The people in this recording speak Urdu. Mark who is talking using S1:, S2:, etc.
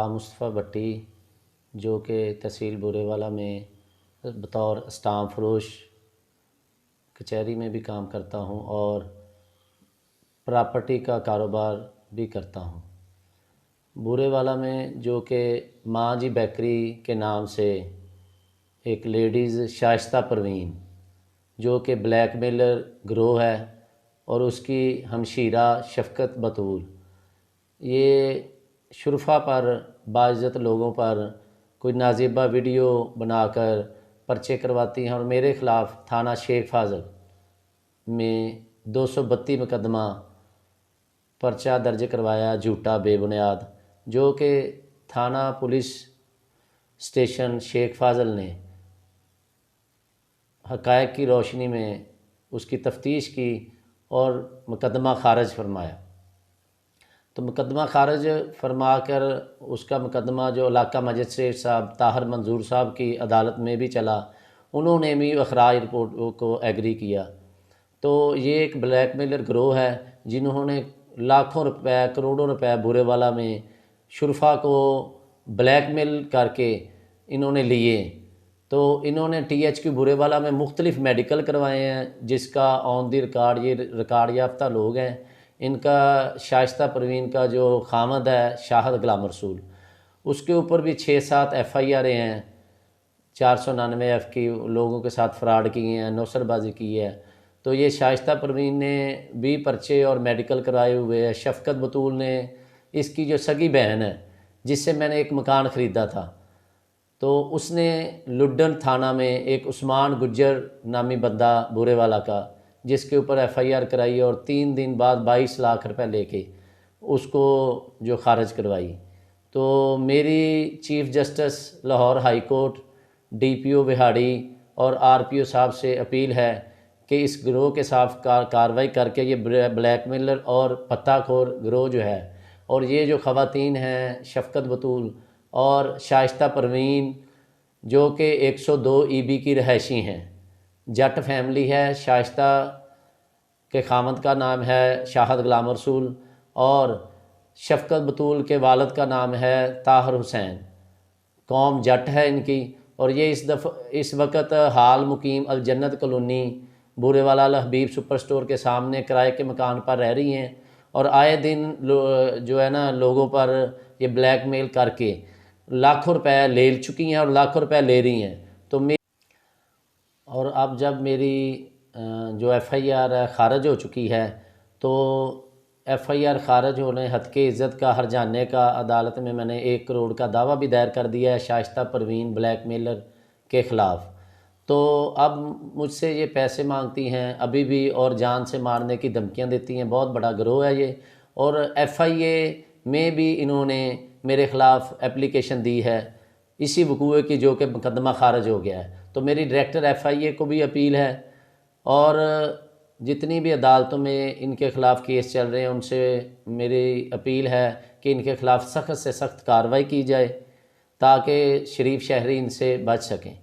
S1: مصطفیٰ بھٹی، جو کہ تحصیل بورے والا میں بطور اسٹامپ فروش کچہری میں بھی کام کرتا ہوں اور پراپرٹی کا کاروبار بھی کرتا ہوں۔ بورے والا میں جو کہ ماں جی بیکری کے نام سے ایک لیڈیز شائستہ پروین، جو کہ بلیک میلر گروہ ہے، اور اس کی ہمشیرہ شفقت بطول، یہ شرفا پر باعزت لوگوں پر کوئی نازیبہ ویڈیو بنا کر پرچے کرواتی ہیں، اور میرے خلاف تھانہ شیخ فاضل میں 232 مقدمہ پرچہ درج کروایا جھوٹا بے بنیاد، جو کہ تھانہ پولیس اسٹیشن شیخ فاضل نے حقائق کی روشنی میں اس کی تفتیش کی اور مقدمہ خارج فرمایا۔ تو مقدمہ خارج فرما کر اس کا مقدمہ جو علاقہ مجسٹریٹ صاحب طاہر منظور صاحب کی عدالت میں بھی چلا، انہوں نے بھی اخراج رپورٹ کو ایگری کیا۔ تو یہ ایک بلیک میلر گروہ ہے جنہوں نے لاکھوں روپے کروڑوں روپے بورے والا میں شرفا کو بلیک میل کر کے انہوں نے لیے۔ تو انہوں نے ٹی ایچ کیو بورے والا میں مختلف میڈیکل کروائے ہیں، جس کا آن دی ریکارڈ، یہ ریکارڈ یافتہ لوگ ہیں۔ ان کا شائستہ پروین کا جو خامد ہے شاہد غلام رسول، اس کے اوپر بھی 6-7 ایف آئی آریں ہیں، 499 ایف کی لوگوں کے ساتھ فراڈ کیے ہیں، نوسر بازی کی ہے۔ تو یہ شائستہ پروین نے بھی پرچے اور میڈیکل کرائے ہوئے ہیں۔ شفقت بطول نے، اس کی جو سگی بہن ہے جس سے میں نے ایک مکان خریدا تھا، تو اس نے لڈن تھانہ میں ایک عثمان گجر نامی بندہ بورے والا کا، جس کے اوپر ایف آئی آر کرائی اور 3 دن بعد 22 لاکھ روپے لے کے اس کو جو خارج کروائی۔ تو میری chief justice Lahore high court, D P O Vehari اور آر پی او صاحب سے اپیل ہے کہ اس گروہ کے ساتھ کارروائی کر کے یہ بلیک میلر اور پتہ خور گروہ جو ہے، اور یہ جو خواتین ہیں شفقت بطول اور شائستہ پروین، جو کہ 102 ای بی کی رہائشی ہیں، جٹ فیملی ہے، شائستہ کے خامد کا نام ہے شاہد غلام رسول اور شفقت بطول کے والد کا نام ہے طاہر حسین، قوم جٹ ہے ان کی، اور یہ اس وقت حال مقیم الجنت کالونی بورے والا الحبیب سپر سٹور کے سامنے کرائے کے مکان پر رہ رہی ہیں، اور آئے دن جو ہے نا لوگوں پر یہ بلیک میل کر کے لاکھوں روپے لے چکی ہیں اور لاکھوں روپے لے رہی ہیں۔ تو اور اب جب میری جو ایف آئی آر خارج ہو چکی ہے، تو ایف آئی آر خارج ہونے ہتک عزت کا ہرجانے کا عدالت میں نے 1 کروڑ کا دعویٰ بھی دائر کر دیا ہے شائستہ پروین بلیک میلر کے خلاف۔ تو اب مجھ سے یہ پیسے مانگتی ہیں ابھی بھی، اور جان سے مارنے کی دھمکیاں دیتی ہیں۔ بہت بڑا گروہ ہے یہ، اور ایف آئی اے میں بھی انہوں نے میرے خلاف اپلیکیشن دی ہے اسی وقوع کی، جو کہ مقدمہ خارج ہو گیا ہے۔ تو میری ڈائریکٹر ایف آئی اے کو بھی اپیل ہے، اور جتنی بھی عدالتوں میں ان کے خلاف کیس چل رہے ہیں ان سے میری اپیل ہے کہ ان کے خلاف سخت سے سخت کارروائی کی جائے تاکہ شریف شہری ان سے بچ سکیں۔